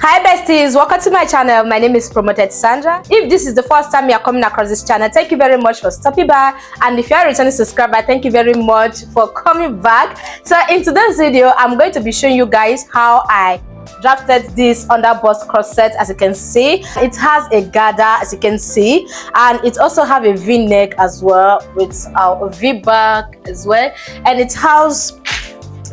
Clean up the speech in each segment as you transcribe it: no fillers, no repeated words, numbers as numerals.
Hi besties, welcome to my channel. My name is Promoted Sandra. If this is the first time you are coming across this channel, thank you very much for stopping by, and if you are a returning subscriber, thank you very much for coming back. So in today's video, I'm going to be showing you guys how I drafted this underbust corset. As you can see, it has a gather, as you can see, and it also have a v-neck as well with a v-back as well, and it has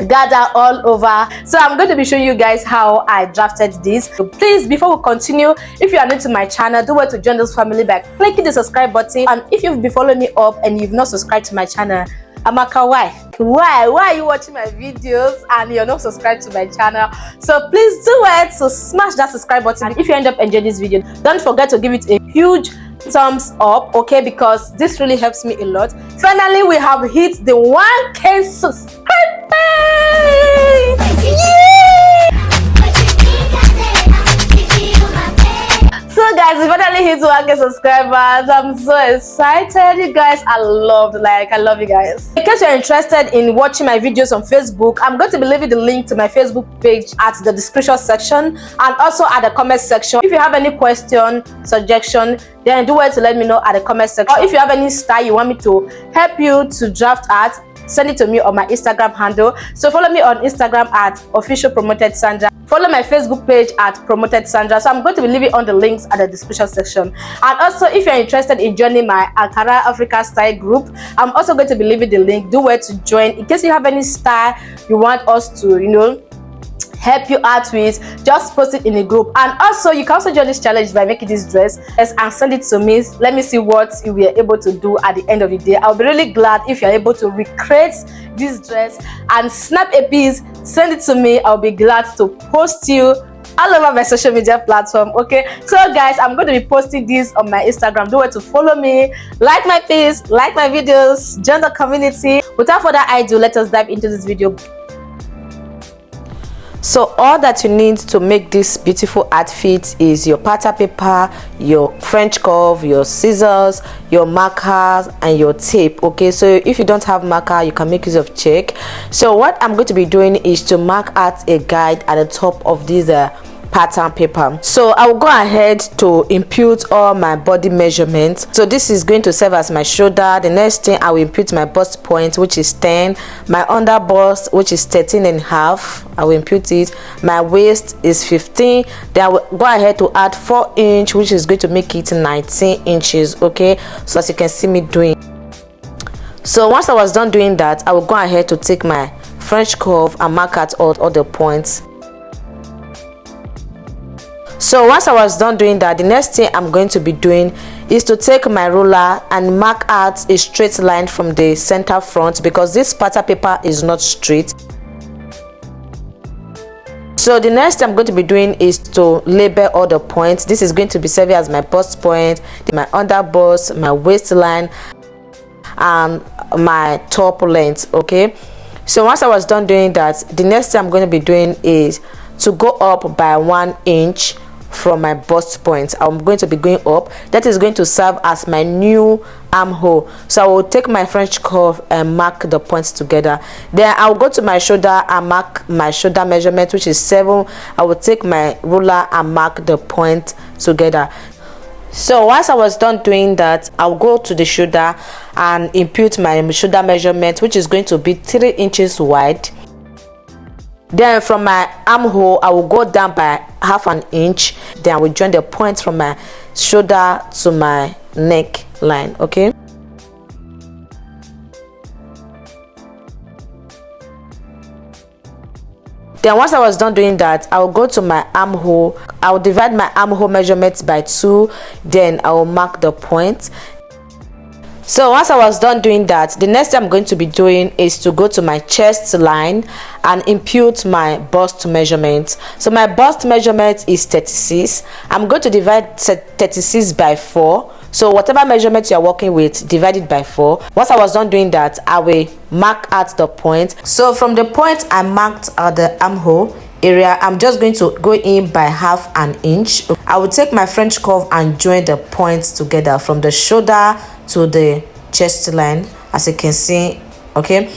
gather all over. So I'm going to be showing you guys how I drafted this. So please, before we continue, if you are new to my channel, do well to join this family by clicking the subscribe button. And if you've been following me up and you've not subscribed to my channel, Amaka, why are you watching my videos and you're not subscribed to my channel? So please do it, so smash that subscribe button. If you end up enjoying this video, don't forget to give it a huge thumbs up, okay, because this really helps me a lot. Finally, we have hit the 1K subscribers. Yay! So guys, we finally hit 1K subscribers. I'm so excited, you guys. I love you guys. In case you're interested in watching my videos on Facebook, I'm going to be leaving the link to my Facebook page at the description section and also at the comment section. If you have any question, suggestion, then do well to let me know at the comment section. Or if you have any style you want me to help you to draft at, send it to me on my Instagram handle. So follow me on Instagram at official Promoted Sandra. Follow my Facebook page at Promoted Sandra. So I'm going to be leaving all the links at the description section. And also, if you're interested in joining my Ankara Africa style group, I'm also going to be leaving the link. Do well to join. In case you have any style you want us to, help you out with, just post it in a group. And also, you can also join this challenge by making this dress and send it to me. Let me see what you were able to do at the end of the day. I'll be really glad if you're able to recreate this dress and snap a piece, send it to me. I'll be glad to post you all over my social media platform. Okay, so guys, I'm going to be posting this on my Instagram. Do well to follow me, like my page, like my videos, join the community. Without further ado, let us dive into this video. So all that you need to make this beautiful outfit is your pattern paper, your French curve, your scissors, your markers, and your tape. Okay, so if you don't have marker, you can make use of check. So what I'm going to be doing is to mark out a guide at the top of this pattern paper. So I will go ahead to impute all my body measurements. So this is going to serve as my shoulder. The next thing, I will impute my bust point, which is 10, my under bust, which is 13.5. I will impute it. My waist is 15. Then I will go ahead to add 4 inch, which is going to make it 19 inches. Okay, so as you can see me doing. So once I was done doing that, I will go ahead to take my French curve and mark out all the points. So once I was done doing that, the next thing I'm going to be doing is to take my ruler and mark out a straight line from the center front, because this pattern paper is not straight. So the next thing I'm going to be doing is to label all the points. This is going to be serving as my bust point, my under bust, my waistline, and my top length. Okay, so once I was done doing that, the next thing I'm going to be doing is to go up by 1 inch from my bust point. I'm going to be going up. That is going to serve as my new armhole. So I will take my French curve and mark the points together. Then I'll go to my shoulder and mark my shoulder measurement, which is 7. I will take my ruler and mark the point together. So once I was done doing that, I'll go to the shoulder and impute my shoulder measurement, which is going to be 3 inches wide. Then from my armhole, I will go down by half an inch. Then I will join the point from my shoulder to my neck line. Okay, then once I was done doing that, I will go to my armhole. I will divide my armhole measurements by 2. Then I will mark the point. So once I was done doing that, the next thing I'm going to be doing is to go to my chest line and impute my bust measurement. So my bust measurement is 36. I'm going to divide 36 by 4. So whatever measurement you're working with, divide it by 4. Once I was done doing that, I will mark out the point. So from the point I marked at the armhole area, I'm just going to go in by half an inch. I will take my French curve and join the points together from the shoulder to the chest line, as you can see. Okay,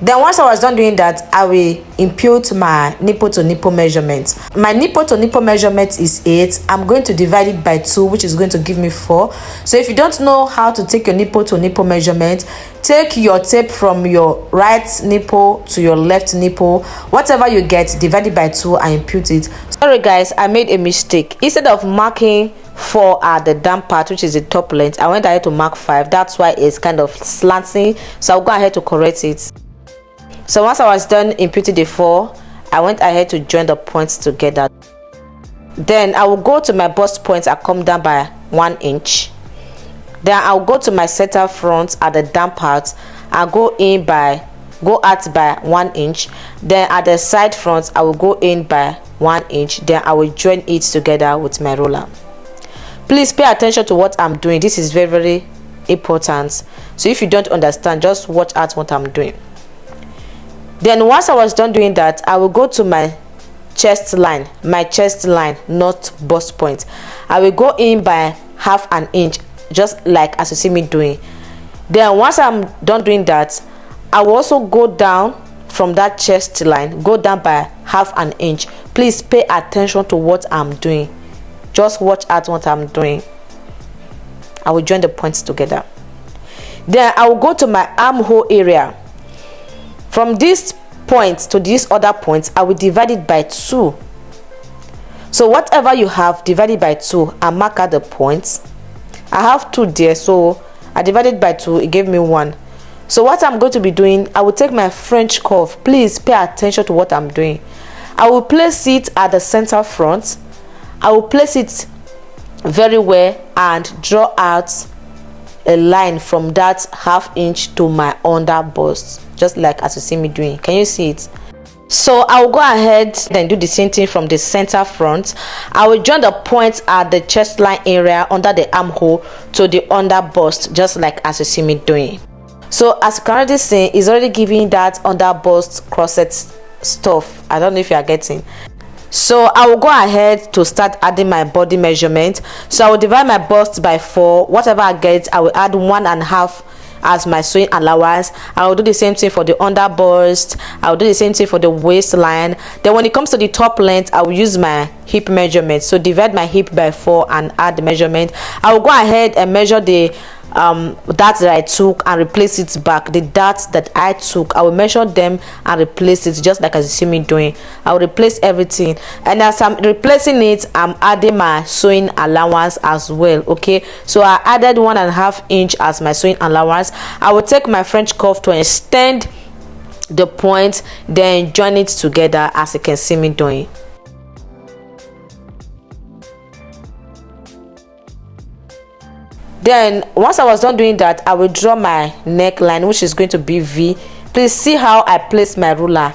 Then once I was done doing that, I will impute my nipple to nipple measurement. My nipple to nipple measurement is 8. I'm going to divide it by 2, which is going to give me 4. So if you don't know how to take your nipple to nipple measurement, take your tape from your right nipple to your left nipple. Whatever you get, divide it by 2 and impute it. Sorry guys, I made a mistake. Instead of marking 4 at the down part, which is the top length, I went ahead to mark 5. That's why it's kind of slanting. So I'll go ahead to correct it. So once I was done imputing the 4, I went ahead to join the points together. Then I will go to my bust point and come down by 1 inch. Then I'll go to my center front at the down part and go out by 1 inch. Then at the side front, I will go in by 1 inch. Then I will join it together with my roller. Please pay attention to what I'm doing. This is very, very important. So if you don't understand, just watch out what I'm doing. Then once I was done doing that, I will go to my chest line, not bust point. I will go in by half an inch, just like as you see me doing. Then once I'm done doing that, I will also go down from that chest line, go down by half an inch. Please pay attention to what I'm doing. Just watch out what I'm doing. I will join the points together. Then I will go to my armhole area. From this point to this other point, I will divide it by 2. So whatever you have, divide it by 2 and mark out the points. I have 2 there, so I divided by 2, it gave me 1. So what I'm going to be doing, I will take my French curve. Please pay attention to what I'm doing. I will place it at the center front. I will place it very well and draw out a line from that half inch to my under bust, just like as you see me doing. Can you see it? So I will go ahead and do the same thing from the center front. I will join the points at the chest line area under the armhole to the under bust, just like as you see me doing. So as you can already see, it's already giving that under bust corset stuff. I don't know if you are getting. So I will go ahead to start adding my body measurement. So I will divide my bust by 4. Whatever I get, I will add 1.5 as my sewing allowance. I will do the same thing for the under bust. I will do the same thing for the waistline. Then when it comes to the top length, I will use my hip measurement. So divide my hip by 4 and add the measurement. I will go ahead and measure the darts that I took and replace it back. The darts that I took, I will measure them and replace it, just like as you see me doing. I will replace everything, and as I'm replacing it, I'm adding my sewing allowance as well. Okay, so I added 1.5 inch as my sewing allowance. I will take my French curve to extend the point, then join it together as you can see me doing. Then once I was done doing that, I will draw my neckline, which is going to be V. Please see how I place my ruler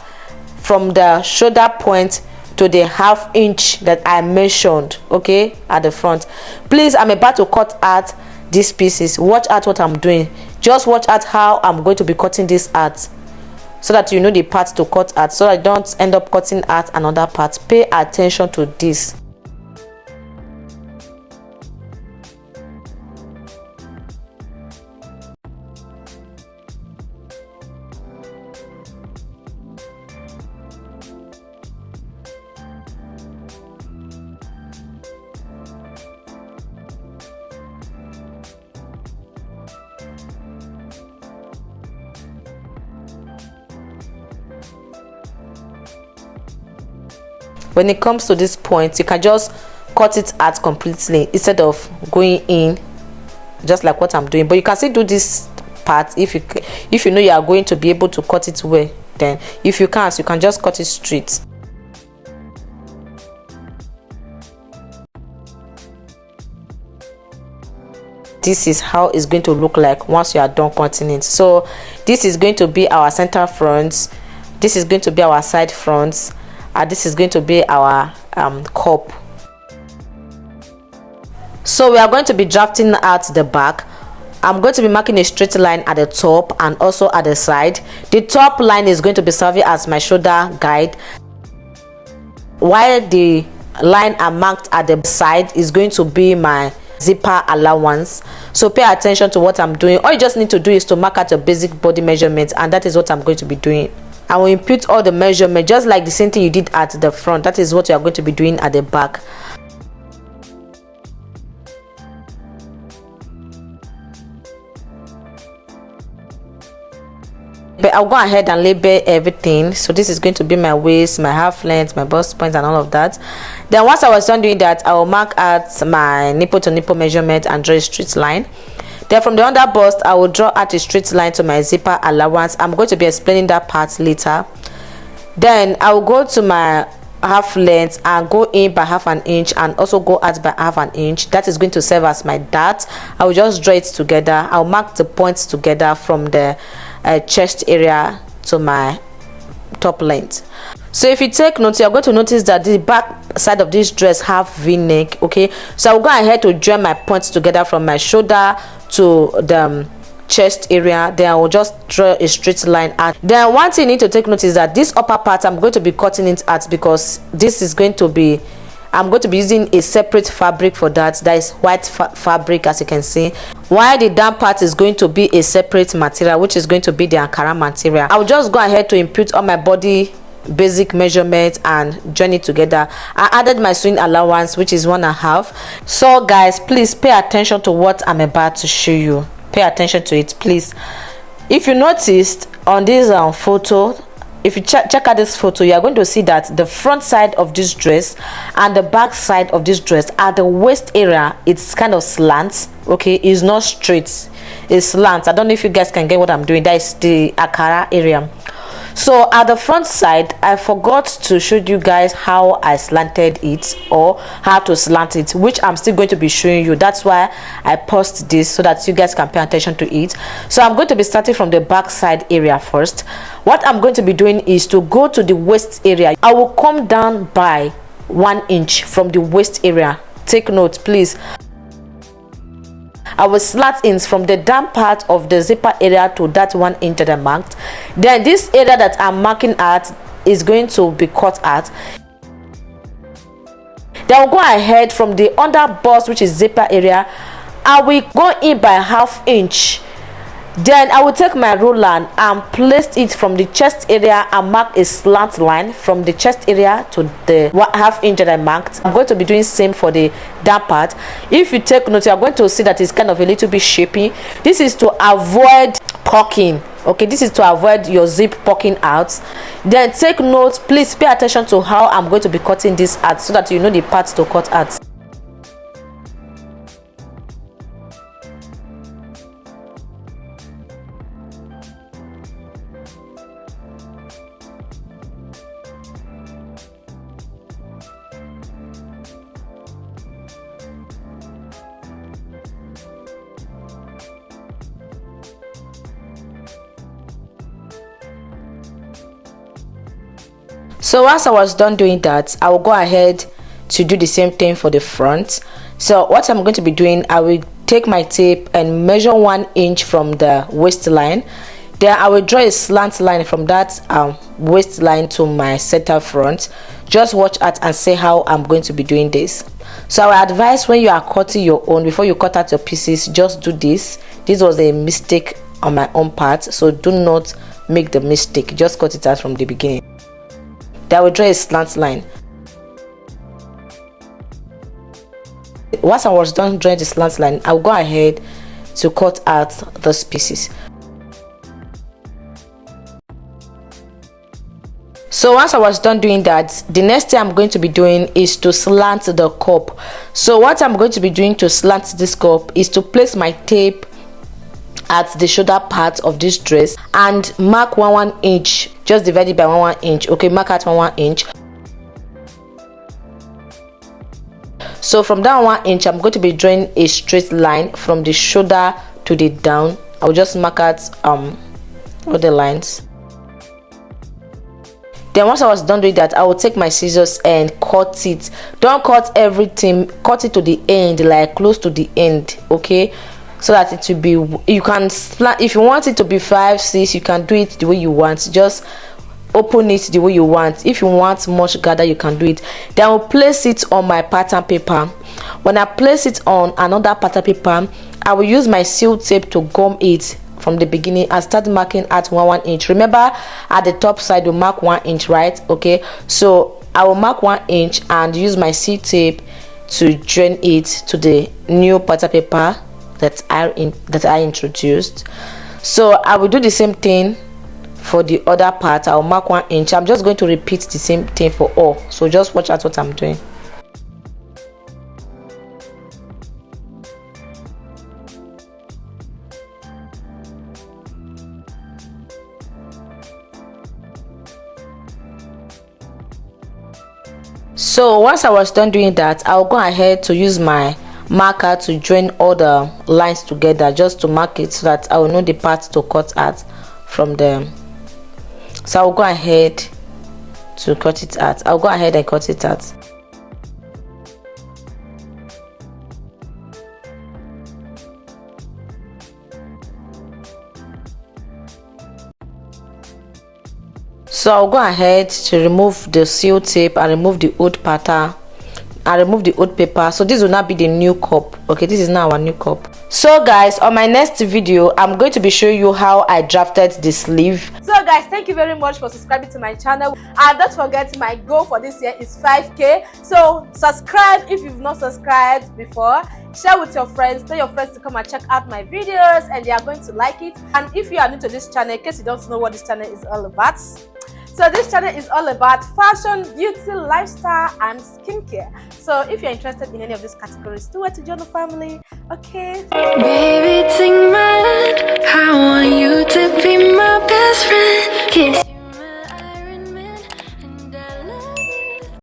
from the shoulder point to the half inch that I mentioned, okay, at the front. Please, I'm about to cut out these pieces. Watch out what I'm doing. Just watch out how I'm going to be cutting this out, so that you know the part to cut out, so I don't end up cutting out another part. Pay attention to this. When it comes to this point, you can just cut it out completely instead of going in, just like what I'm doing. But you can still do this part if you know you are going to be able to cut it well. Then if you can't, you can just cut it straight. This is how it's going to look like once you are done cutting it. So this is going to be our center fronts, this is going to be our side fronts, this is going to be our cup. So we are going to be drafting out the back. I'm going to be marking a straight line at the top and also at the side. The top line is going to be serving as my shoulder guide, while the line I marked at the side is going to be my zipper allowance. So pay attention to what I'm doing. All you just need to do is to mark out your basic body measurements, and that is what I'm going to be doing. I will input all the measurements just like the same thing you did at the front. That is what you are going to be doing at the back. But I'll go ahead and label everything. So this is going to be my waist, my half length, my bust point, and all of that. Then once I was done doing that, I will mark out my nipple to nipple measurement and draw a straight line. Then from the under bust, I will draw out a straight line to my zipper allowance. I'm going to be explaining that part later. Then I will go to my half length and go in by half an inch, and also go out by half an inch. That is going to serve as my dart. I will just draw it together. I'll mark the points together from the chest area to my top length. So if you take note, you're going to notice that the back side of this dress have v-neck. Okay, so I'll go ahead to join my points together from my shoulder to the chest area. Then I will just draw a straight line out. Then one thing you need to take note is that this upper part I'm going to be cutting it out, because this is going to be, I'm going to be using a separate fabric for that. That is white fabric, as you can see, while the down part is going to be a separate material, which is going to be the Ankara material. I will just go ahead to input all my body basic measurements and join it together. I added my swing allowance, which is 1.5. So guys, please pay attention to what I'm about to show you. Pay attention to it, please. If you noticed on this photo, if you check out this photo, you are going to see that the front side of this dress and the back side of this dress, at the waist area, it's kind of slant. Okay, it's not straight, it's slant. I don't know if you guys can get what I'm doing. That is the Ankara area. So at the front side, I forgot to show you guys how I slanted it, or how to slant it, which I'm still going to be showing you. That's why I paused this, so that you guys can pay attention to it. So I'm going to be starting from the back side area first. What I'm going to be doing is to go to the waist area. I will come down by 1 inch from the waist area. Take note, please. I will slat in from the down part of the zipper area to that 1 inch that I marked. Then this area that I'm marking at is going to be cut at. Then I'll go ahead from the under bust, which is zipper area. I will go in by ½ inch. Then I will take my ruler and place it from the chest area and mark a slant line from the chest area to the ½ inch that I marked. I'm going to be doing same for the down part. If you take note, you are going to see that it's kind of a little bit shapy. This is to avoid poking. Okay, this is to avoid your zip poking out. Then take note, please pay attention to how I'm going to be cutting this out, so that you know the parts to cut out. So once I was done doing that, I will go ahead to do the same thing for the front. So what I'm going to be doing, I will take my tape and measure 1 inch from the waistline. Then I will draw a slant line from that waistline to my center front. Just watch out and see how I'm going to be doing this. So I would advise, when you are cutting your own, before you cut out your pieces, just do this. This was a mistake on my own part, so do not make the mistake. Just cut it out from the beginning. Then I will draw a slant line. Once I was done drawing the slant line, I'll go ahead to cut out those pieces. So once I was done doing that, the next thing I'm going to be doing is to slant the cup. So what I'm going to be doing to slant this cup is to place my tape at the shoulder part of this dress and mark 1 inch, just divide it by 1 inch. Okay, mark out 1 inch. So from that 1 inch, I'm going to be drawing a straight line from the shoulder to the down. I'll just mark out all the lines. Then once I was done doing that, I will take my scissors and cut it. Don't cut everything, cut it to the end, like close to the end. Okay, so that it will be, you can split. If you want it to be 5, 6, you can do it the way you want. Just open it the way you want. If you want much gather, you can do it. Then I'll place it on my pattern paper. When I place it on another pattern paper, I will use my seal tape to gum it from the beginning and start marking at 1 inch. Remember, at the top side you mark 1 inch, right? Okay, so I will mark 1 inch and use my seal tape to join it to the new pattern paper that I introduced. So I will do the same thing for the other part. I'll mark 1 inch. I'm just going to repeat the same thing for all, so just watch out what I'm doing. So once I was done doing that, I'll go ahead to use my marker to join all the lines together, just to mark it so that I will know the part to cut out from them. So I'll go ahead to cut it out. I'll go ahead and cut it out. So I'll go ahead to remove the seal tape and remove the old pattern and remove the old paper. So this will not be the new cup. Okay, this is now our new cup. So guys, on my next video I'm going to be showing you how I drafted the sleeve. So guys, thank you very much for subscribing to my channel, and don't forget my goal for this year is 5k. So subscribe if you've not subscribed before, share with your friends, tell your friends to come and check out my videos and they are going to like it. And if you are new to this channel, in case you don't know what this channel is all about, so this channel is all about fashion, beauty, lifestyle and skincare. So if you're interested in any of these categories, do it to join the family. Okay, baby, take my hand. I want you to be my best friend. Kiss